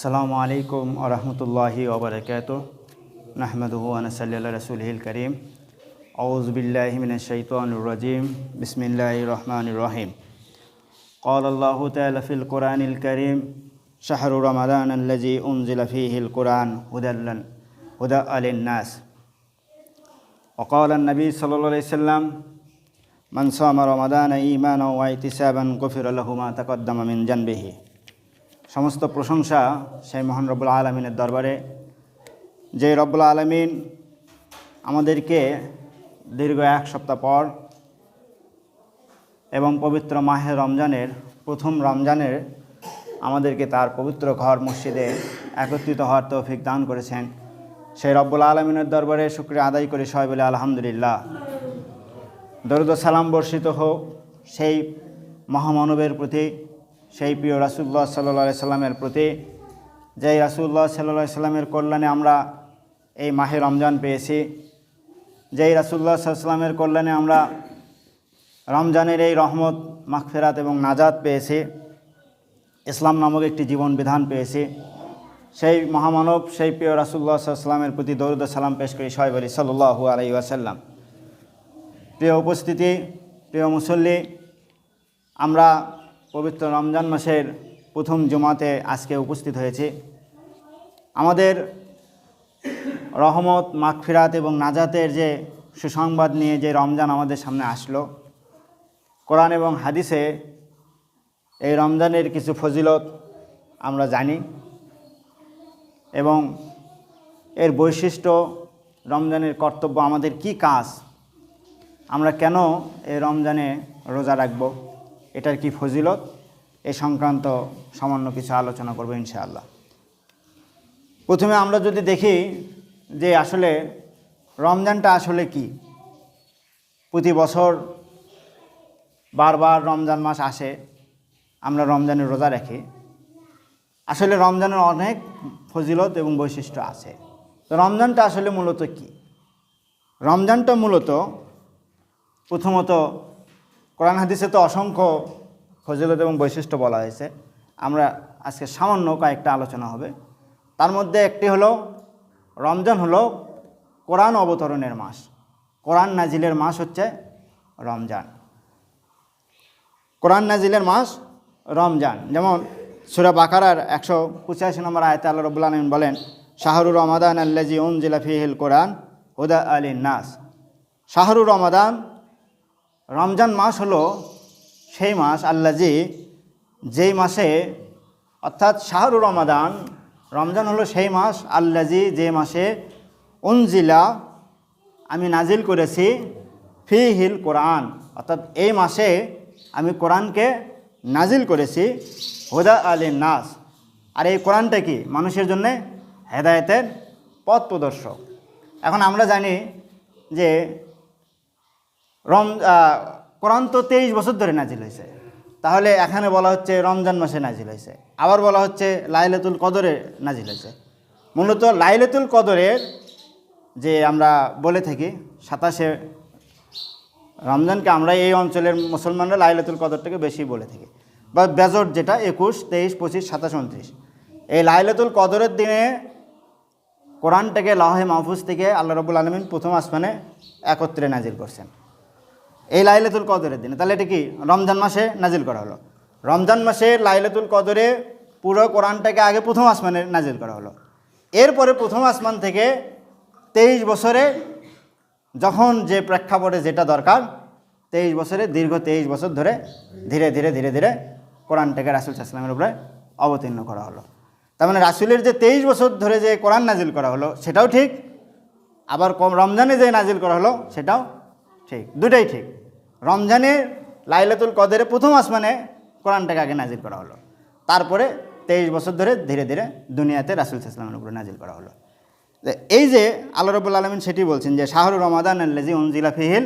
আসসালামু আলাইকুম ওয়া রাহমাতুল্লাহি ওয়া বারাকাতুহু নাহমাদুহু ওয়া নুসাল্লি আলা রাসূলিহিল কারীম আউযু বিল্লাহি মিনাশ শাইতানির রাজীম বিসমিল্লাহির রহমানির রহিম ক্বালা আল্লাহু তাআলা ফিল কুরআনিল কারীম শাহরু রমাদানাল্লাযী উনজিলা ফীহিল কুরআন হুদাল লিন-নাস ওয়া ক্বালা an-নাবী সাল্লাল্লাহু আলাইহি ওয়াসাল্লাম মান সামা রমাদানা ঈমানান ওয়া ইহতিসাবান গুফিরা লাহু মা তাকদ্দামা মিন জানবিহি। সমস্ত প্রশংসা সেই মহান রব্বুল আলামিনের দরবারে, যে রব্বুল আলামিন আমাদেরকে দীর্ঘ এক সপ্তাহ পর এবং পবিত্র মাহে রমজানের প্রথম রমজানের আমাদেরকে তার পবিত্র ঘর মসজিদে একত্রিত হওয়ার তৌফিক দান করেছেন। সেই রব্বুল আলামিনের দরবারে শুকরিয়া আদায় করে সবাই বলে আলহামদুলিল্লাহ। দরুদ ও সালাম বর্ষিত হোক সেই মহামানবের প্রতি, সেই প্রিয় রাসূলুল্লাহ সাল্লাল্লাহু আলাইহি সাল্লামের প্রতি, যেই রাসূলুল্লাহ সাল্লাল্লাহু আলাইহি সাল্লামের কল্যাণে আমরা এই মাহে রমজান পেয়েছি, যেই রাসূলুল্লাহ সাল্লাল্লাহু আলাইহি সাল্লামের কল্যাণে আমরা রমজানের এই রহমত, মাগফিরাত এবং নাজাত পেয়েছি, ইসলাম নামক একটি জীবন বিধান পেয়েছি। সেই মহামানব, সেই প্রিয় রাসূলুল্লাহ সাল্লাল্লাহু আলাইহি সাল্লামের প্রতি দরুদ ও সালাম পেশ করি সবাই বলি সাল্লাল্লাহু আলাইহি ওয়াসাল্লাম। প্রিয় উপস্থিতি, প্রিয় মুসল্লি, আমরা পবিত্র রমজান মাসের প্রথম জুমাতে আজকে উপস্থিত হয়েছি। আমাদের রহমত, মাগফিরাত এবং নাজাতের যে সুসংবাদ নিয়ে যে রমজান আমাদের সামনে আসলো, কোরআন এবং হাদিসে এই রমজানের কিছু ফজিলত আমরা জানি এবং এর বৈশিষ্ট্য, রমজানের কর্তব্য, আমাদের কি কাজ, আমরা কেন এই রমজানে রোজা রাখব, এটার কি ফজিলত, এই সংক্রান্ত সামান্য কিছু আলোচনা করব ইনশাআল্লাহ। প্রথমে আমরা যদি দেখি যে আসলে রমজানটা আসলে কি। প্রতি বছর বারবার রমজান মাস আসে, আমরা রমজানের রোজা রাখি। আসলে রমজানের অনেক ফজিলত এবং বৈশিষ্ট্য আছে। তো রমজানটা আসলে মূলত কি? রমজানটা মূলত প্রথমত কোরআন হাদিসে তো অসংখ্য ফজিলত এবং বৈশিষ্ট্য বলা হয়েছে। আমরা আজকে সামান্য কয়েকটা আলোচনা হবে। তার মধ্যে একটি হলো, রমজান হলো কোরআন অবতরণের মাস, কোরআন নাজিলের মাস হচ্ছে রমজান। কোরআন নাজিলের মাস রমজান। যেমন সূরা বাকারার 185 নম্বর আয়াতে আল্লাহ রাব্বুল আলামিন বলেন, শাহরু রমাদানাল্লাযী উনজিলা ফীহিল কুরআন হুদাল লিন-নাস। শাহরু রমাদান, রমজান মাস হলো সেই মাস, আল্লাযী, যেই মাসে, অর্থাৎ শাহরু রমাদান, রমজান হলো সেই মাস, আল্লাযী, যে মাসে, উনজিলা, আমি নাজিল করেছি, ফীহিল কোরআন, অর্থাৎ এই মাসে আমি কোরআনকে নাজিল করেছি, হুদা লিন-নাস। আর এই কোরআনটা কি? মানুষের জন্যে হেদায়েতের পথ প্রদর্শক। এখন আমরা জানি যে কোরআন তো 23 বছর ধরে নাজিল হয়েছে। তাহলে এখানে বলা হচ্ছে রমজান মাসে নাজিল হয়েছে, আবার বলা হচ্ছে লাইলাতুল কদরে নাজিল হয়েছে। মূলত লাইলাতুল কদরের যে আমরা বলে থাকি 27শে রমজানকে আমরা এই অঞ্চলের মুসলমানরা লাইলাতুল কদরটাকে বেশি বলে থাকি, বা বেজর যেটা 21, 23, 25, 27, 29, এই লাইলাতুল কদরের দিনে কোরআনটাকে লাওহে মাহফুজ থেকে আল্লাহ রাব্বুল আলামিন প্রথম আসমানে একত্রে নাজিল করছেন এই লাইলাতুল কদরের দিনে। তাহলে এটা কি? রমজান মাসে নাজিল করা হলো। রমজান মাসে লাইলাতুল কদরে পুরো কোরআনটাকে আগে প্রথম আসমানে নাজিল করা হলো। এরপরে প্রথম আসমান থেকে 23 বছরে, যখন যে প্রেক্ষাপটে যেটা দরকার, 23 বছরে, দীর্ঘ 23 বছর ধরে ধীরে ধীরে ধীরে ধীরে কোরআনটাকে রাসূল সাল্লাল্লাহু আলাইহি ওয়াসাল্লামের উপরে অবতীর্ণ করা হলো। তার মানে রাসূলের যে 23 বছর ধরে যে কোরআন নাজিল করা হলো সেটাও ঠিক, আবার রমজানে যে নাজিল করা হলো সেটাও ঠিক, দুটাই ঠিক। রমজানে লাইলাতুল কদরে প্রথম আসমানে কোরআনটাকে আগে নাজিল করা হলো, তারপরে 23 বছর ধরে ধীরে ধীরে দুনিয়াতে রাসূল সাল্লাল্লাহু আলাইহি ওয়াসাল্লামের উপরে নাজিল করা হলো। এই যে আল্লাহ রাব্বুল আলামিন সেটি বলছেন যে শাহরু রমাদানাল্লাযী উনজিলা ফীহিল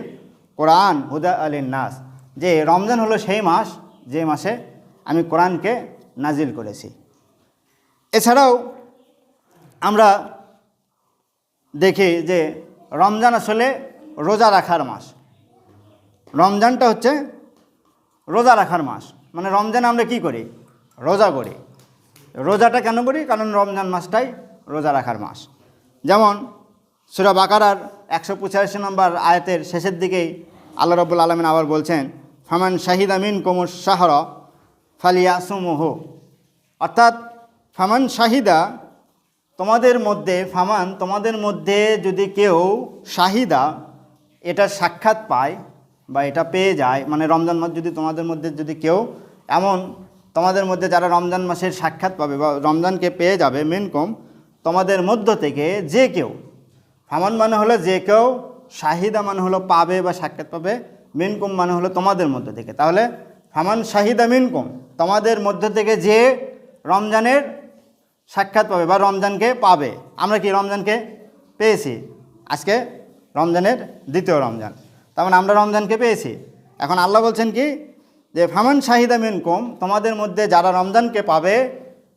কোরআন হুদা লিন-নাস, যে রমজান হলো সেই মাস যে মাসে আমি কোরআনকে নাজিল করেছি। এছাড়াও আমরা দেখি যে রমজান আসলে রোজা রাখার মাস। রমজানটা হচ্ছে রোজা রাখার মাস। মানে রমজানে আমরা কি করি? রোজা করি। রোজাটা কেন করি? কারণ রমজান মাসটাই রোজা রাখার মাস। যেমন সূরা বাকারার 185 নম্বর আয়াতের শেষের দিকেই আল্লাহ রাব্বুল আলামিন আবার বলছেন, ফামান শাহিদা মিনকুমুশ শাহরা ফালিয়াসুমুহু। অর্থাৎ ফামান শাহিদা, তোমাদের মধ্যে যদি কেউ শাহিদা এটা সাক্ষাৎ পায় বা এটা পেয়ে যায়, মানে রমজান মাস যদি তোমাদের মধ্যে যদি কেউ এমন তোমাদের মধ্যে যারা রমজান মাসের সাক্ষাৎ পাবে বা রমজানকে পেয়ে যাবে, মিনকুম তোমাদের মধ্য থেকে যে কেউ, ফামান মানে হলো যে কেউ, শাহিদা মানে হলো পাবে বা সাক্ষাৎ পাবে, মিনকুম মানে হলো তোমাদের মধ্য থেকে। তাহলে ফামান শাহিদা মিনকুম, তোমাদের মধ্য থেকে যে রমজানের সাক্ষাৎ পাবে বা রমজানকে পাবে। আমরা কি রমজানকে পেয়েছি? আজকে রমজানের দ্বিতীয় রমজান, তার মানে আমরা রমজানকে পেয়েছি। এখন আল্লাহ বলছেন কি, যে ফামান শাহিদা মিনকুম, তোমাদের মধ্যে যারা রমজানকে পাবে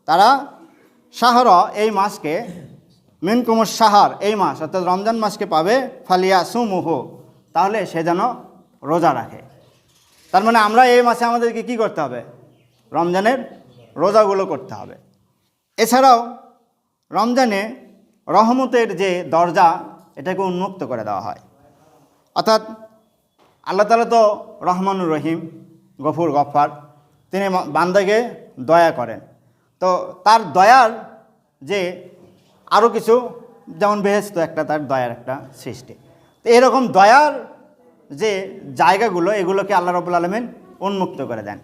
তারা শাহর, এই মাসকে, মিনকুমুশ শাহর, এই মাস অর্থাৎ রমজান মাসকে পাবে, ফালিয়াসুমুহু, তাহলে সে যেন রোজা রাখে। তার মানে আমরা এই মাসে আমাদেরকে কি করতে হবে? রমজানের রোজাগুলো করতে হবে। এছাড়াও রমজানে রহমতের যে দরজা, এটাকে উন্মুক্ত করে দেওয়া হয়। অর্থাৎ আল্লাহ তাআলা তো রহমানুর রহিম, গফুর গফফার, তিনি বান্দাকে দয়া করেন। তো তার দয়ার যে আরও কিছু, যেমন বেহেশত একটা তার দয়ার একটা সৃষ্টি, তো এরকম দয়ার যে জায়গাগুলো, এগুলোকে আল্লাহ রাব্বুল আলামিন উন্মুক্ত করে দেন।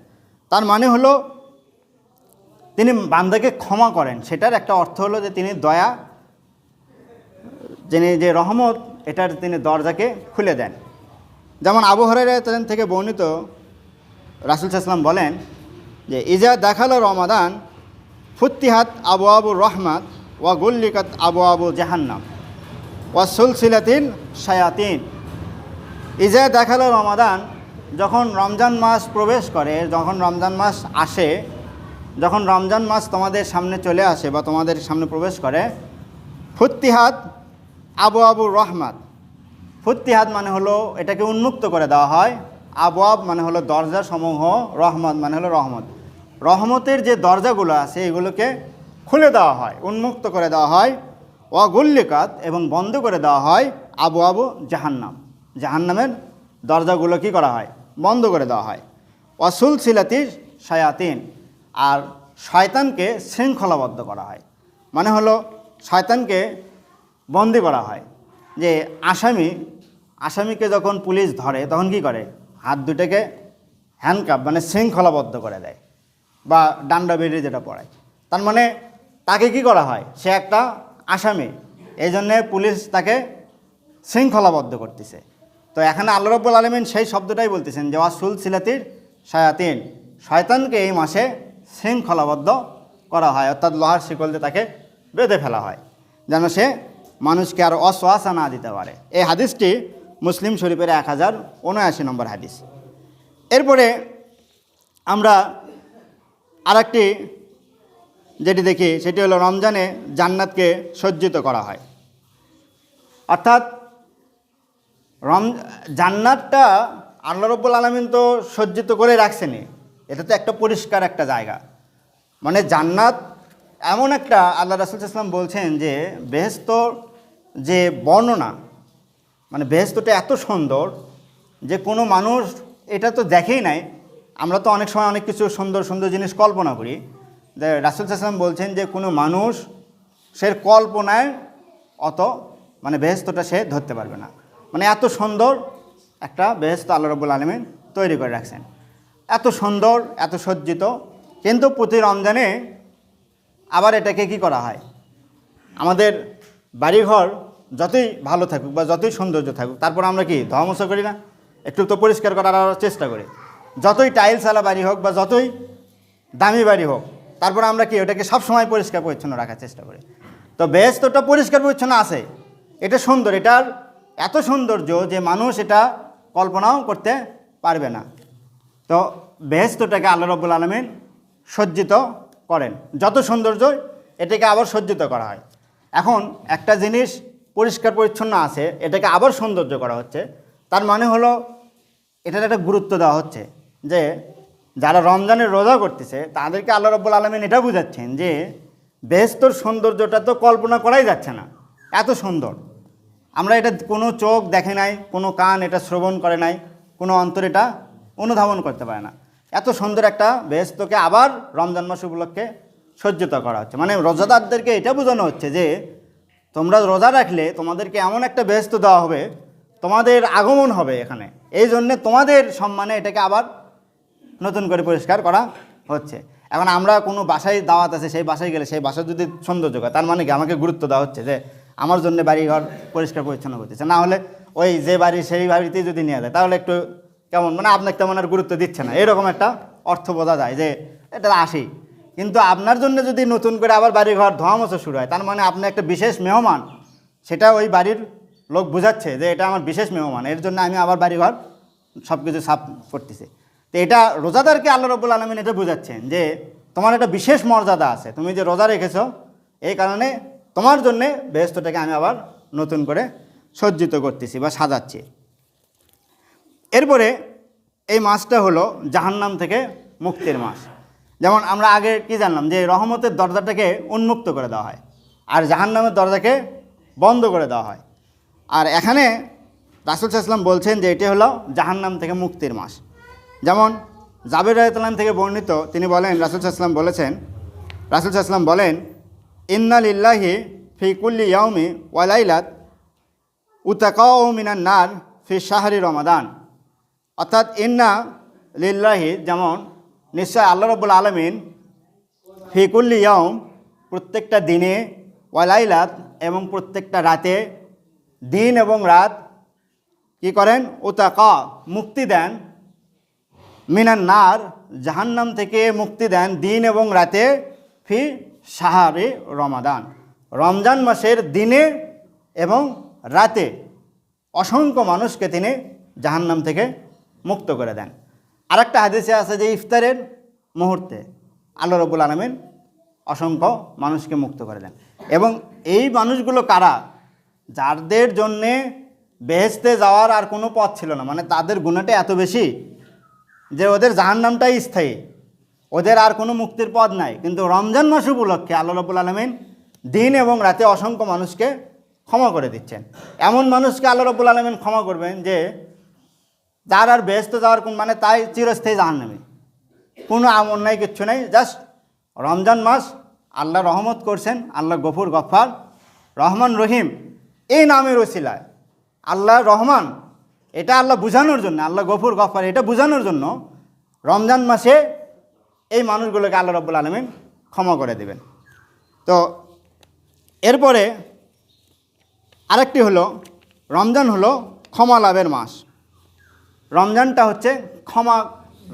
তার মানে হলো তিনি বান্দাকে ক্ষমা করেন, সেটার একটা অর্থ হলো যে তিনি দয়া, যিনি যে রহমত, এটার তিনি দরজাকে খুলে দেন। যেমন আবু হুরায়রা থেকে বর্ণিত, রাসূল সাল্লাল্লাহু আলাইহি ওয়াসাল্লাম বলেন যে ইজা দাখালা রমাদান ফুত্তিহাত আবু আবু রহমাত ওয়া গুল্লিকাত আবু আবু জাহান্নাম ওয়া সুলসিলাতিল শায়াতিন। ইজা দাখালা রমাদান, যখন রমজান মাস প্রবেশ করে, যখন রমজান মাস আসে, যখন রমজান মাস তোমাদের সামনে চলে আসে বা তোমাদের সামনে প্রবেশ করে, ফুত্তিহাত আবু আবু রহমাত, ফুত্তিহাত মানে হলো এটাকে উন্মুক্ত করে দেওয়া হয়, আবওয়াব মানে হলো দরজা সমূহ, রহমত মানে হলো রহমত, রহমতের যে দরজাগুলো আছে এগুলোকে খুলে দেওয়া হয়, উন্মুক্ত করে দেওয়া হয়। ওয়াগুল্লিকাত, এবং বন্ধ করে দেওয়া হয় আবু আবু জাহান্নাম, জাহান্নামের দরজাগুলো কি করা হয়? বন্ধ করে দেওয়া হয়। ওয়াসুলসিলাতির শায়াতিন, আর শয়তানকে শৃঙ্খলাবদ্ধ করা হয়, মানে হলো শয়তানকে বন্দি করা হয়। যে আসামিকে যখন পুলিশ ধরে তখন কি করে? হাত দুটোকে হ্যান্ডকাপ মানে শৃঙ্খলাবদ্ধ করে দেয় বা ডান্ডা বেরিয়ে যেটা পড়ায়। তার মানে তাকে কি করা হয়? সে একটা আসামি, এই জন্যে পুলিশ তাকে শৃঙ্খলাবদ্ধ করতেছে। তো এখানে আল্লাহ রাব্বুল আলামিন সেই শব্দটাই বলতেছেন যে ওয়াসুলসিলাতির শায়াতিন, শয়তানকে এই মাসে শৃঙ্খলাবদ্ধ করা হয়, অর্থাৎ লোহার শিকল দিয়ে তাকে বেঁধে ফেলা হয়, যেন সে মানুষকে আর অশ্বাসা না দিতে পারে। এই হাদিসটি মুসলিম শরীফের 1079 নম্বর হাদিস। এরপরে আমরা আরেকটি যেটি দেখি, সেটি হলো রমজানে জান্নাতকে সজ্জিত করা হয়। অর্থাৎ জান্নাতটা আল্লাহ রাব্বুল আলামিন তো সজ্জিত করে রাখছেনই, এটা তো একটা পরিষ্কার একটা জায়গা। মানে জান্নাত এমন একটা, আল্লাহ রাসূল সাল্লাল্লাহু আলাইহি ওয়াসাল্লাম বলছেন যে বেহেশতর যে বর্ণনা, মানে বেহেশতটা এত সুন্দর যে কোনো মানুষ এটা তো দেখেই নাই। আমরা তো অনেক সময় অনেক কিছু সুন্দর সুন্দর জিনিস কল্পনা করি, যে রাসূল সাল্লাল্লাহু আলাইহি ওয়াসাল্লাম বলছেন যে কোনো মানুষ সে কল্পনায় অত মানে বেহেশতটা সে ধরতে পারবে না। মানে এত সুন্দর একটা বেহেশত আল্লাহ রাব্বুল আলামিন তৈরি করে রাখছেন, এত সুন্দর, এত সজ্জিত। কিন্তু প্রতি রমজানে আবার এটাকে কি করা হয়? আমাদের বাড়িঘর যতই ভালো থাকুক বা যতই সৌন্দর্য থাকুক, তারপর আমরা কি ধোয়া করি না? একটু তো পরিষ্কার করার চেষ্টা করি। যতই টাইলসওয়ালা বাড়ি হোক বা যতই দামি বাড়ি হোক, তারপর আমরা কি ওটাকে সবসময় পরিষ্কার পরিচ্ছন্ন রাখার চেষ্টা করি। তো বেহেশতটা পরিষ্কার পরিচ্ছন্ন আছে, এটা সুন্দর, এটার এত সৌন্দর্য যে মানুষ এটা কল্পনাও করতে পারবে না। তো বেহেশতটাকে আল্লাহ রাব্বুল আলামিন সজ্জিত করেন, যত সৌন্দর্য এটাকে আবার সজ্জিত করা হয়। এখন একটা জিনিস পরিষ্কার পরিচ্ছন্ন আছে, এটাকে আবার সৌন্দর্য করা হচ্ছে, তার মানে হলো এটার একটা গুরুত্ব দেওয়া হচ্ছে যে যারা রমজানের রোজা করতেছে তাদেরকে আল্লাহ রাব্বুল আলামিন এটা বুঝাচ্ছেন যে বেহেশতের সৌন্দর্যটা তো কল্পনা করাই যাচ্ছে না, এত সুন্দর। আমরা এটা কোনো চোখ দেখে নাই, কোনো কান এটা শ্রবণ করে নাই, কোনো অন্তর এটা অনুধাবন করতে পারে না। এত সুন্দর একটা বেহেশতকে আবার রমজান মাস উপলক্ষে সজ্জিত করা হচ্ছে। মানে রোজাদারদেরকে এটা বোঝানো হচ্ছে যে তোমরা রোজা রাখলে তোমাদেরকে এমন একটা বেহেশত দেওয়া হবে, তোমাদের আগমন হবে এখানে, এই জন্যে তোমাদের সম্মানে এটাকে আবার নতুন করে পরিষ্কার করা হচ্ছে। এখন আমরা কোনো বাসায় দাওয়াত আছে, সেই বাসায় গেলে সেই বাসা যদি সৌন্দর্য হয়, তার মানে কি আমাকে গুরুত্ব দেওয়া হচ্ছে যে আমার জন্য বাড়িঘর পরিষ্কার পরিচ্ছন্ন করতেছে? না হলে ওই যে বাড়ি সেই বাড়িতেই যদি নিয়ে যায় তাহলে একটু কেমন, মানে আপনাকে তেমন আর গুরুত্ব দিচ্ছে না, এরকম একটা অর্থ বোঝা যায় যে এটা আসি। কিন্তু আপনার জন্য যদি নতুন করে আবার বাড়িঘর ধোয়া মোছা শুরু হয়, তার মানে আপনি একটা বিশেষ মেহমান, সেটা ওই বাড়ির লোক বোঝাচ্ছে যে এটা আমার বিশেষ মেহমান, এর জন্য আমি আবার বাড়িঘর সব কিছু সাফ করতেছি। তো এটা রোজাদারকে আল্লাহ রাব্বুল আলামিন এটা বোঝাচ্ছেন যে তোমার একটা বিশেষ মর্যাদা আছে, তুমি যে রোজা রেখেছো এই কারণে তোমার জন্যে বেহেশতটাকে আমি আবার নতুন করে সজ্জিত করতেছি বা সাজাচ্ছি। এরপরে এই মাসটা হলো জাহান্নাম থেকে মুক্তির মাস। যেমন আমরা আগে কি জানলাম যে রহমতের দরজাটাকে উন্মুক্ত করে দেওয়া হয় আর জাহান্নামের দরজাকে বন্ধ করে দেওয়া হয়। আর এখানে রাসূল সাল্লাল্লাহু আলাইহি ওয়াসাল্লাম বলছেন যে এটি হলো জাহান্নাম থেকে মুক্তির মাস। যেমন জাবের রাদিয়াল্লাহু আনহু থেকে বর্ণিত, তিনি বলেন রাসূল সাল্লাল্লাহু আলাইহি ওয়াসাল্লাম বলেন ইন্না লিল্লাহি ফি কুল্লি ইয়াউমি ওয়া লাইলাত উতাকাউ মিনান নার ফি শাহরি রমাদান। অর্থাৎ ইন্না লিল্লাহি, যেমন নিশ্চয় আল্লাহ রাব্বুল আলামিন, ফি কুল্লি ইয়াউম প্রত্যেকটা দিনে, ওয়া লাইলাত এবং প্রত্যেকটা রাতে, দিন এবং রাত কি করেন, উতাকা মুক্তি দেন, মিনান নার জাহান্নাম থেকে মুক্তি দেন, দিন এবং রাতে, ফি শাহরি রমাদান রমজান মাসের দিনে এবং রাতে অসংখ্য মানুষকে তিনি জাহান্নাম থেকে মুক্ত করে দেন। আরেকটা হাদিসে আছে যে ইফতারের মুহূর্তে আল্লাহ রাব্বুল আলামিন অসংখ্য মানুষকে মুক্ত করে দেন। এবং এই মানুষগুলো কারা? যাদের জন্যে বেহেশতে যাওয়ার আর কোনো পথ ছিল না, মানে তাদের গুণাটা এত বেশি যে ওদের জাহান্নামটাই স্থায়ী, ওদের আর কোনো মুক্তির পথ নাই। কিন্তু রমজান মাস উপলক্ষে আল্লাহ রাব্বুল আলামিন দিন এবং রাতে অসংখ্য মানুষকে ক্ষমা করে দিচ্ছেন। এমন মানুষকে আল্লাহ রাব্বুল আলামিন ক্ষমা করবেন যে যার আর বেহেশতে যাওয়ার কোন, মানে তাই চিরস্থায়ী জাহান্নামে, কোনো আমল নাই, কিচ্ছু নাই, জাস্ট রমজান মাস আল্লাহ রহমত করছেন, আল্লাহ গফুর গফফার রহমান রহিম এই নামের ওসিলায়, আল্লাহ রহমান এটা আল্লাহ বুঝানোর জন্য, আল্লাহ গফুর গফফার এটা বুঝানোর জন্য রমজান মাসে এই মানুষগুলোকে আল্লাহ রাব্বুল আলামিন ক্ষমা করে দেবেন। তো এরপরে আরেকটি হলো রমজান হলো ক্ষমা লাভের মাস। রমজানটা হচ্ছে ক্ষমা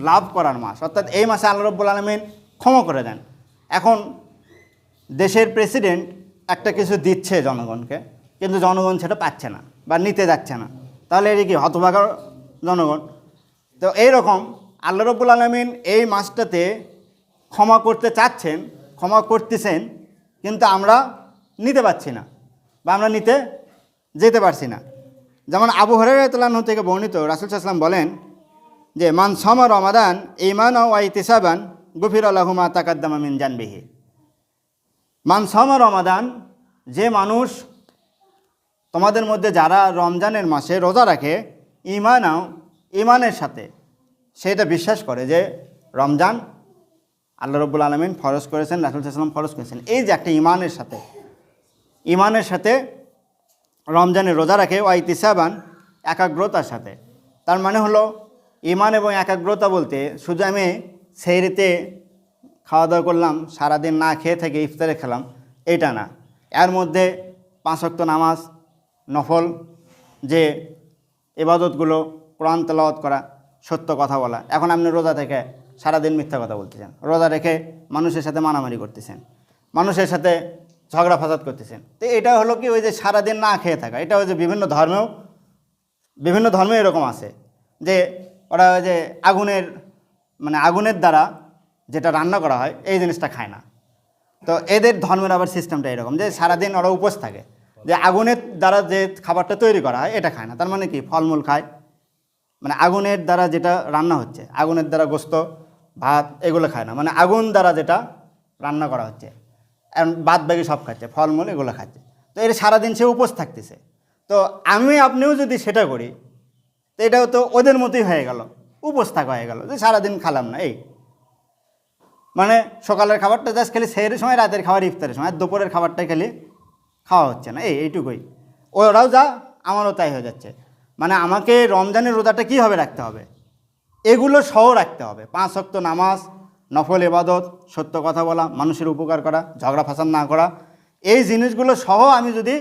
লাভ করার মাস, অর্থাৎ এই মাসে আল্লাহ রাব্বুল আলামিন ক্ষমা করে দেন। এখন দেশের প্রেসিডেন্ট একটা কিছু দিচ্ছে জনগণকে, কিন্তু জনগণ সেটা পাচ্ছে না বা নিতে যাচ্ছে না, তাহলে এটা কি হতভাগা জনগণ? তো এইরকম আল্লাহ রাব্বুল আলামিন এই মাসটাতে ক্ষমা করতে চাচ্ছেন, ক্ষমা করতেছেন, কিন্তু আমরা নিতে পারছি না বা আমরা নিতে যেতে পারছি না। যেমন আবু হুরায়রা রাদিয়াল্লাহু আনহু থেকে বর্ণিত, রাসূল সাল্লাল্লাহু আলাইহি ওয়াসাল্লাম বলেন যে মান সামা রমাদান ঈমানান ওয়া ইহতিসাবান গুফিরা লাহু মা তাকাদ্দামা মিন জানবিহি। মান সামা রমাদান, যে মানুষ তোমাদের মধ্যে যারা রমজানের মাসে রোজা রাখে, ঈমানাও ঈমানের সাথে, সেটা বিশ্বাস করে যে রমজান আল্লাহ রাব্বুল আলামিন ফরজ করেছেন, রাসূল সাল্লাল্লাহু আলাইহি ওয়াসাল্লাম ফরজ করেছেন, এই যে একটা ঈমানের সাথে রমজানের রোজা রাখে, ওয়া ইহতিসাবান একাগ্রতার সাথে। তার মানে হলো ঈমান এবং একাগ্রতা বলতে শুধু আমি সেহরিতে খাওয়া দাওয়া করলাম, সারাদিন না খেয়ে থেকে ইফতারে খেলাম, এইটা না। এর মধ্যে 5 ওয়াক্ত নামাজ, নফল যে ইবাদতগুলো, কোরআন তেলাওয়াত করা, সত্য কথা বলা। এখন আপনি রোজা থেকে সারাদিন মিথ্যা কথা বলতেছেন, রোজা রেখে মানুষের সাথে মারামারি করতেছেন, মানুষের সাথে ঝগড়া ফাসাদ করতেছেন। তো এটা হলো কি ওই যে সারাদিন না খেয়ে থাকা। এটা ওই যে বিভিন্ন ধর্মে এরকম আছে যে ওরা ওই যে আগুনের দ্বারা যেটা রান্না করা হয় এই জিনিসটা খায় না। তো এদের ধর্মের আবার সিস্টেমটা এরকম যে সারাদিন ওরা উপোস থাকে, যে আগুনের দ্বারা যে খাবারটা তৈরি করা হয় এটা খায় না। তার মানে কি ফলমূল খায়, মানে আগুনের দ্বারা যেটা রান্না হচ্ছে, আগুনের দ্বারা গোস্ত ভাত এগুলো খায় না, মানে আগুন দ্বারা যেটা রান্না করা হচ্ছে, বাদ বাকি সব খাচ্ছে, ফলমূল এগুলো খাচ্ছে। তো এর সারাদিন সে উপোস থাকতেছে। তো আমি আপনিও যদি সেটা করি, তো এটাও তো ওদের মতোই হয়ে গেল, উপোস থাকা হয়ে গেল, যে সারাদিন খালাম না। এই মানে সকালের খাবারটা জাস্ট খেলে সেহের সময়, রাতের খাবার ইফতারের সময়, আর দুপুরের খাবারটা খেলে খাওয়া হচ্ছে না, এইটুকুই। ওরাও যা, আমারও তাই হয়ে যাচ্ছে। মানে আমাকে রমজানের রোজাটা কীভাবে রাখতে হবে, এগুলো সহ রাখতে হবে। 5 ওয়াক্ত নামাজ, নফল ইবাদত, সত্য কথা বলা, মানুষের উপকার করা, ঝগড়া ফাসাদ না করা, এই জিনিসগুলো সহ আমি যদি,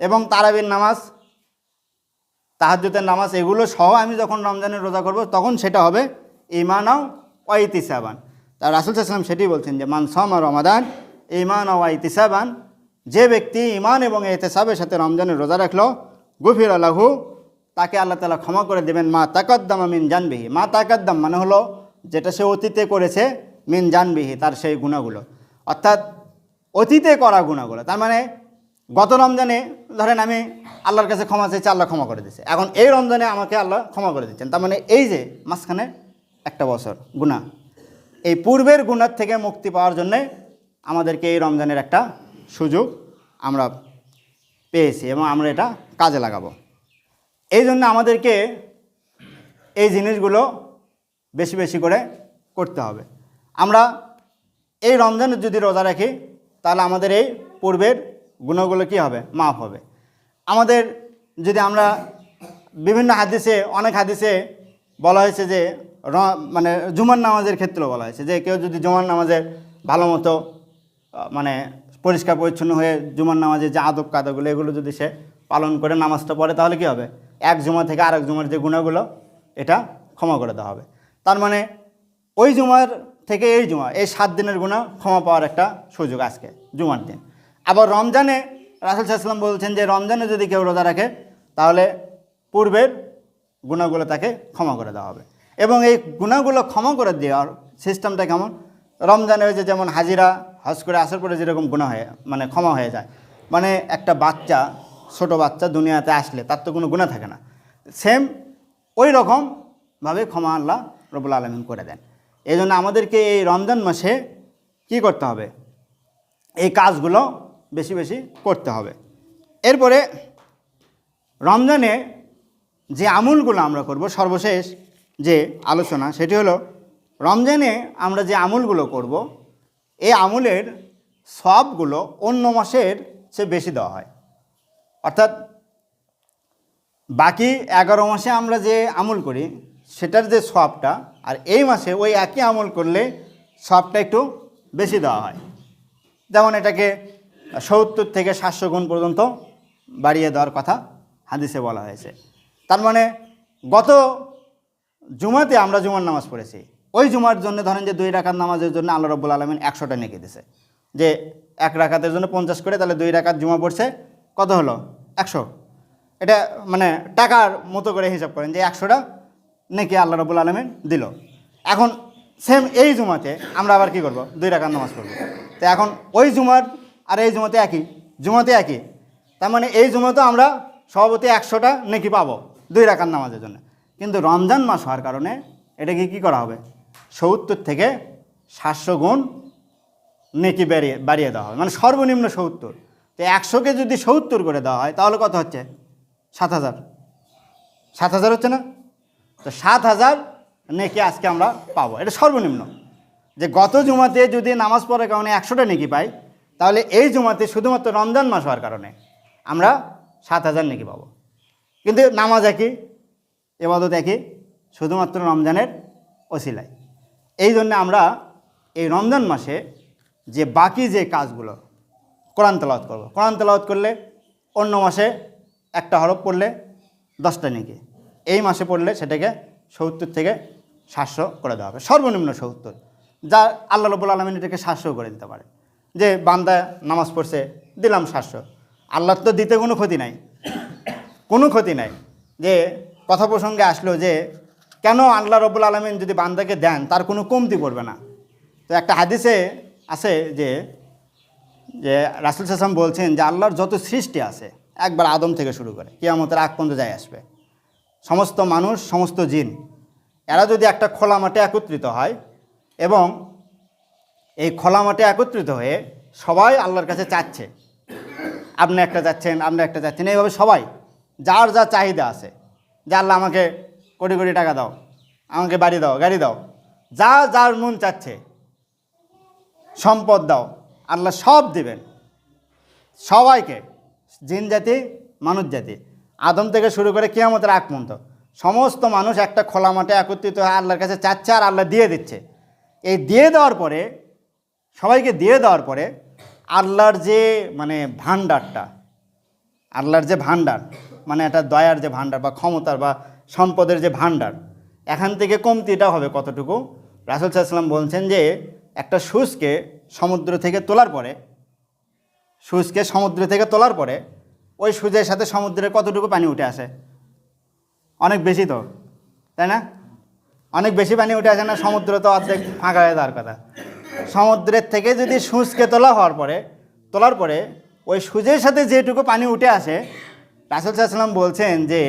এবং তারাবির নামাজ, তাহাজ্জুদের নামাজ, এগুলো সহ আমি যখন রমজানের রোজা করব, তখন সেটা হবে ঈমানাও ওয়া ইহতিসাবান। তা রাসূল সাল্লাল্লাহু আলাইহি ওয়াসাল্লাম সেটি বলছেন যে মান সামা রমাদান ঈমানাও ওয়া ইহতিসাবান, যে ব্যক্তি ঈমান এবং ইহতিসাবের সাথে রমজানের রোজা রাখলো, গুফিরা লাহু, তাকে আল্লাহ তাআলা ক্ষমা করে দেবেন মা তাকাদ্দামা মিন জানবিহি। মা তাকাদ্দাম মানে হলো যেটা সে অতীতে করেছে, মিন জানবিহি, তার সেই গুনাহগুলো, অর্থাৎ অতীতে করা গুনাহগুলো। তার মানে গত রমজানে ধরেন আমি আল্লাহর কাছে ক্ষমা চেয়েছি, আল্লাহ ক্ষমা করে দিয়েছে, এখন এই রমজানে আমাকে আল্লাহ ক্ষমা করে দিচ্ছেন। তার মানে এই যে মাঝখানে একটা বছর গুনাহ, এই পূর্বের গুনাহ থেকে মুক্তি পাওয়ার জন্যে আমাদেরকে এই রমজানের একটা সুযোগ আমরা পেয়েছি, এবং আমরা এটা কাজে লাগাবো। এই জন্য আমাদেরকে এই জিনিসগুলো বেশি বেশি করে করতে হবে। আমরা এই রমজানে যদি রোজা রাখি, তাহলে আমাদের এই পূর্বের গুণগুলো কী হবে, মাফ হবে। আমাদের যদি আমরা বিভিন্ন হাদিসে, অনেক হাদিসে বলা হয়েছে যে মানে জুমার নামাজের ক্ষেত্রেও বলা হয়েছে যে কেউ যদি জুমার নামাজে ভালো মতো মানে পরিষ্কার পরিচ্ছন্ন হয়ে জুমার নামাজের যে আদব কায়দাগুলো, এগুলো যদি সে পালন করে নামাজটা পড়ে, তাহলে কী হবে, এক জুমা থেকে আরেক জুমার যে গুণাগুলো, এটা ক্ষমা করে দেওয়া হবে। তার মানে ওই জুমার থেকে এই জুমা, এই 7 দিনের গুনাহ ক্ষমা পাওয়ার একটা সুযোগ আজকে জুমার দিন। আবার রমজানে রাসূল সাল্লাল্লাহু আলাইহি ওয়াসাল্লাম বলছেন যে রমজানে যদি কেউ রোজা রাখে, তাহলে পূর্বের গুনাহগুলো তাকে ক্ষমা করে দেওয়া হবে। এবং এই গুনাহগুলো ক্ষমা করে দেওয়ার সিস্টেমটা কেমন, রমজানে হয়েছে যেমন হাজিরা হজ করে আসার পরে যেরকম গুনাহ হয়ে মানে ক্ষমা হয়ে যায়, মানে একটা বাচ্চা, ছোট বাচ্চা দুনিয়াতে আসলে তার তো কোনো গুনাহ থাকে না, সেম ওই রকমভাবে ক্ষমা আল্লাহ রব্বুল আলামিন করে দেন। এই জন্য আমাদেরকে এই রমজান মাসে কি করতে হবে, এই কাজগুলো বেশি বেশি করতে হবে। এরপরে রমজানে যে আমলগুলো আমরা করব, সর্বশেষ যে আলোচনা সেটি হলো, রমজানে আমরা যে আমলগুলো করব, এই আমলের সওয়াবগুলো অন্য মাসের চেয়ে বেশি দেওয়া হয়। অর্থাৎ বাকি 11 মাসে আমরা যে আমল করি সেটার যে সওয়াবটা, আর এই মাসে ওই একই আমল করলে সওয়াবটা একটু বেশি দেওয়া হয়। যেমন এটাকে 70 থেকে 700 গুণ পর্যন্ত বাড়িয়ে দেওয়ার কথা হাদিসে বলা হয়েছে। তার মানে গত জুমাতে আমরা জুমার নামাজ পড়েছি, ওই জুমার জন্য ধরেন যে 2 রাকাত নামাজের জন্য আল্লাহ রাব্বুল আলামিন 100টা নেকি দিয়েছে, যে 1 রাকাতের জন্য 50 করে, তাহলে 2 রাকাত জুমা পড়ছে, কত হলো 100। এটা মানে টাকার মতো করে হিসাব করেন যে 100টা নেকি আল্লাহ রাব্বুল আলামিন দিল। এখন সেম এই জুমাতে আমরা আবার কি করব, 2 রাকাত নামাজ পড়ব। তো এখন ওই জুমার আর এই জুমাতে একই, জুমাতে একই, তার মানে এই জুমাতে আমরা সভাপতি 100টা নেকি পাবো 2 রাকাত নামাজের জন্য। কিন্তু রমজান মাস হওয়ার কারণে এটাকে কি করা হবে, 70 থেকে 700 গুণ নেকি বাড়িয়ে দেওয়া হবে, মানে সর্বনিম্ন 70। তো 100কে যদি 70 করে দেওয়া হয়, তাহলে কত হচ্ছে, 7000। 7000 হচ্ছে না? তো 7000 নেকি আজকে আমরা পাবো, এটা সর্বনিম্ন। যে গত জুমাতে যদি নামাজ পড়ার কারণে 100টা নেকি পাই, তাহলে এই জুমাতে শুধুমাত্র রমজান মাস হওয়ার কারণে আমরা 7000 নেকি পাবো। কিন্তু নামাজ একই, ইবাদত একই, শুধুমাত্র রমজানের ওসিলায়। এই জন্য আমরা এই রমজান মাসে যে বাকি যে কাজগুলো, কোরআন তেলাওয়াত করব, কোরআন তেলাওয়াত করলে অন্য মাসে একটা হরফ পড়লে 10টা নেকি, এই মাসে পড়লে সেটাকে 70 থেকে 700 করে দেওয়া হবে, সর্বনিম্ন 70। যা আল্লাহ রাব্বুল আলামিন এটাকে 700 করে দিতে পারে, যে বান্দা নামাজ পড়ছে দিলাম 700। আল্লাহর তো দিতে কোনো ক্ষতি নাই, কোনো ক্ষতি নাই। যে কথা প্রসঙ্গে আসলো যে কেন আল্লাহ রাব্বুল আলামিন যদি বান্দাকে দেন তার কোনো কমতি পড়বে না। তো একটা হাদিসে আছে যে রাসূল সাল্লাল্লাহু আলাইহি ওয়াসাল্লাম বলছেন যে আল্লাহর যত সৃষ্টি আছে, একবার আদম থেকে শুরু করে কিয়ামতের আগ পর্যন্ত যায় আসবে, সমস্ত মানুষ, সমস্ত জিন, এরা যদি একটা খোলা মাঠে একত্রিত হয়, এবং এই খোলা মাঠে একত্রিত হয়ে সবাই আল্লাহর কাছে চাচ্ছে। আপনি একটা চাচ্ছেন, আপনি একটা চাচ্ছেন, এইভাবে সবাই যার যা চাহিদা আছে, যে আল্লাহ আমাকে কোটি কোটি টাকা দাও, আমাকে বাড়ি দাও, গাড়ি দাও, যা যার মন চাচ্ছে, সম্পদ দাও, আল্লাহ সব দিবেন সবাইকে। জিন জাতি, মানুষ জাতি, আদম থেকে শুরু করে কিয়ামতের আগ পর্যন্ত সমস্ত মানুষ একটা খোলা মাঠে একত্রিত হয়ে আল্লাহর কাছে চাচ্ছে, আর আল্লাহ দিয়ে দিচ্ছে। এই দিয়ে দেওয়ার পরে, সবাইকে দিয়ে দেওয়ার পরে আল্লাহর যে মানে ভাণ্ডারটা, আল্লাহর যে ভাণ্ডার, মানে একটা দয়ার যে ভাণ্ডার বা ক্ষমতার বা সম্পদের যে ভাণ্ডার, এখান থেকে কমতিটা হবে কতটুকু? রাসূল সাল্লাল্লাহু আলাইহি ওয়াসাল্লাম বলছেন যে একটা সুচকে সমুদ্র থেকে তোলার পরে, সুচকে সমুদ্র থেকে তোলার পরে ওই সুচের সাথে সমুদ্রের কতটুকু পানি উঠে আসে? অনেক বেশি তো, তাই না? অনেক বেশি পানি উঠে আসে না? সমুদ্র তো অর্ধেক ফাঁকা হয়ে যাওয়ার কথা। সমুদ্রের থেকে যদি সুচকে তোলার পরে ওই সুচের সাথে যেটুকু পানি উঠে আসে, রাসূল সাল্লাল্লাহু আলাইহি ওয়াসাল্লাম বলছেন যে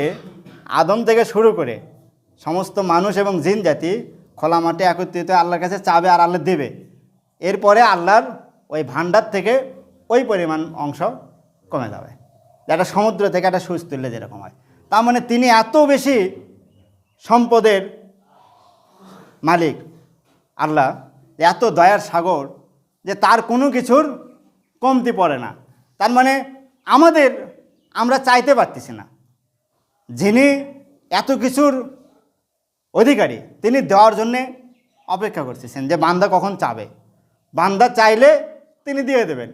আদম থেকে শুরু করে সমস্ত মানুষ এবং জিন জাতি খোলা মাঠে একত্রিত আল্লাহর কাছে চাবে আর আল্লাহ দেবে। এরপরে আল্লাহর ওই ভাণ্ডার থেকে ওই পরিমাণ অংশ কমে যাবে, যেটা সমুদ্র থেকে একটা সুচ তুললে যেরকম হয়। তার মানে তিনি এত বেশি সম্পদের মালিক আল্লাহ, এত দয়ার সাগর যে তার কোনো কিছুর কমতি পড়ে না। তার মানে আমরা চাইতে পারতেছি না, যিনি এত কিছুর অধিকারী তিনি দেওয়ার জন্যে অপেক্ষা করতেছেন যে বান্দা কখন চাবে। বান্দা চাইলে তিনি দিয়ে দেবেন,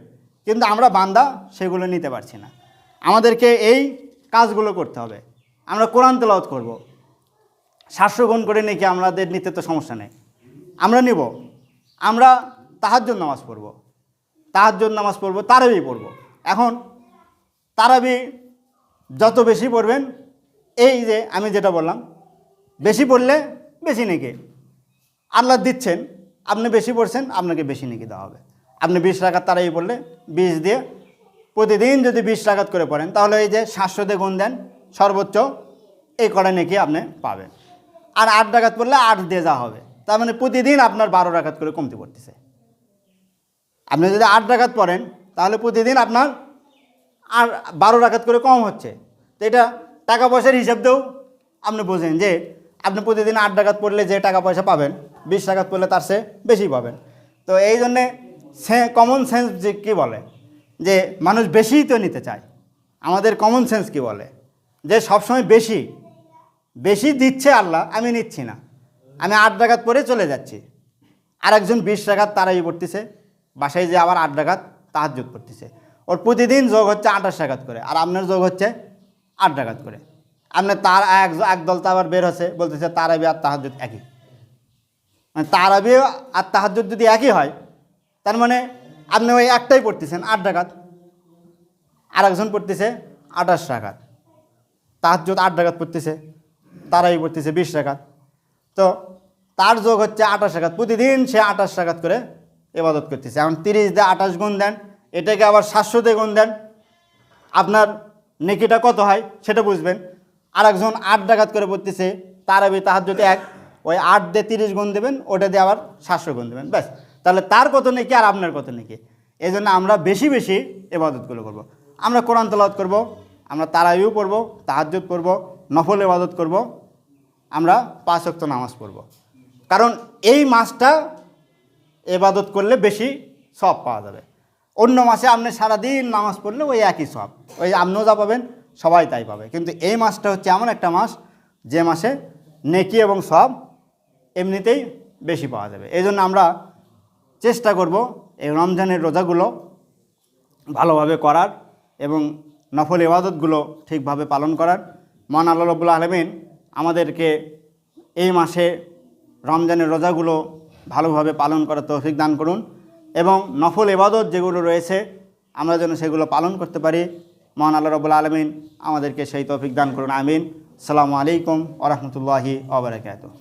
কিন্তু আমরা বান্দা সেগুলো নিতে পারছি না। আমাদেরকে এই কাজগুলো করতে হবে। আমরা কোরআন তেলাওয়াত করব, 700 গুণ করে নাকি আমাদের নিতে তো সমস্যা নেই, আমরা নিব। আমরা তাহাজ্জুদ নামাজ পড়ব, তারাবি পড়ব। এখন তারাবি যত বেশি পড়বেন, এই যে আমি যেটা বললাম, বেশি পড়লে বেশি নেকি আল্লাহ দিচ্ছেন। আপনি বেশি পড়ছেন, আপনাকে বেশি নেকি দেওয়া হবে। আপনি 20 রাকাত তারাবি পড়লে 20 দিয়ে প্রতিদিন যদি 20 রাকাত করে পড়েন, তাহলে এই যে 700 দিয়ে গুণ দেন, সর্বোচ্চ এই কড়া নেকি আপনি পাবেন। আর 8 রাকাত পড়লে 8 দিয়ে যা হবে, তার মানে প্রতিদিন আপনার 12 রাকাত করে কমতে পড়তেছে। আপনি যদি 8 রাকাত পড়েন, তাহলে প্রতিদিন আপনার আর 12 রাকাত করে কম হচ্ছে। তো এটা টাকা পয়সার হিসাব দিয়েও আপনি বোঝেন যে আপনি প্রতিদিন 8 রাকাত পড়লে যে টাকা পয়সা পাবেন, 20 রাকাত পড়লে তার চেয়ে বেশি পাবেন। তো এই জন্যে কমন সেন্স যে কী বলে, যে মানুষ বেশিই তো নিতে চায়। আমাদের কমন সেন্স কি বলে, যে সবসময় বেশি দিচ্ছে আল্লাহ, আমি নিচ্ছি না। আমি 8 রাকাত পড়ে চলে যাচ্ছি, আর একজন 20 রাকাত তারাবি পড়তেছে, বাসায় যে আবার 8 রাকাত তাহাজ্জুদ পড়তেছে। ওর প্রতিদিন যোগ হচ্ছে 28 রাকাত করে, আর আপনার যোগ হচ্ছে 8 রাকাত করে। আপনার তার একদল তো আবার বের হচ্ছে, বলতেছে তারাবি আর তাহাজ্জুদ একই। মানে তারাবি আর তাহাজ্জুদ যদি একই হয়, তার মানে আপনি ওই একটাই পড়তেছেন 8 রাকাত, আর একজন পড়তেছে 28 রাকাত। তাহাজ্জুদ 8 রাকাত পড়তেছে, তারাবি পড়তেছে 20 রাকাত। তো তার যোগ হচ্ছে 28 রাকাত, প্রতিদিন সে 28 রাকাত করে ইবাদত করতেছে। এখন 30 দিয়ে 28 গুণ দেন, এটাকে আবার 700 দিয়ে গুণ দেন, আপনার নেকিটা কত হয় সেটা বুঝবেন। আর একজন 8 রাকাত করে পড়তেছে, তারাবি তাহাজ্জুদ এক, ওই 8 দিয়ে 30 গুণ দেবেন, ওটা দিয়ে আবার 700 গুণ দেবেন, ব্যাস। তাহলে তার কত নেকি আর আপনার কত নেকি। এই জন্য আমরা বেশি বেশি ইবাদতগুলো করব। আমরা কোরআন তেলাওয়াত করব, আমরা তারাবিও পড়ব, তাহাজ্জুদ পড়ব, নফল ইবাদত করব, আমরা 5 ওয়াক্ত নামাজ পড়ব। কারণ এই মাসটা ইবাদত করলে বেশি সওয়াব পাওয়া যাবে। অন্য মাসে আপনি সারাদিন নামাজ পড়লে ওই একই সওয়াব, ওই আপনিও যা পাবেন সবাই তাই পাবে। কিন্তু এই মাসটা হচ্ছে এমন একটা মাস যে মাসে নেকি এবং সওয়াব এমনিতেই বেশি পাওয়া যাবে। এই জন্য আমরা চেষ্টা করব এই রমজানের রোজাগুলো ভালোভাবে করার এবং নফল ইবাদতগুলো ঠিকভাবে পালন করার। মহান আল্লাহ রাব্বুল আলামিন আমাদেরকে এই মাসে রমজানের রোজাগুলো ভালোভাবে পালন করার তৌফিক দান করুন, এবং নফল ইবাদত যেগুলো রয়েছে আমরা যেন সেগুলো পালন করতে পারি। মহান আল্লাহ রাব্বুল আলামিন আমাদেরকে সেই তৌফিক দান করুন, আমিন। আসসালামু আলাইকুম ওয়া রাহমাতুল্লাহি ওয়া বারাকাতুহু।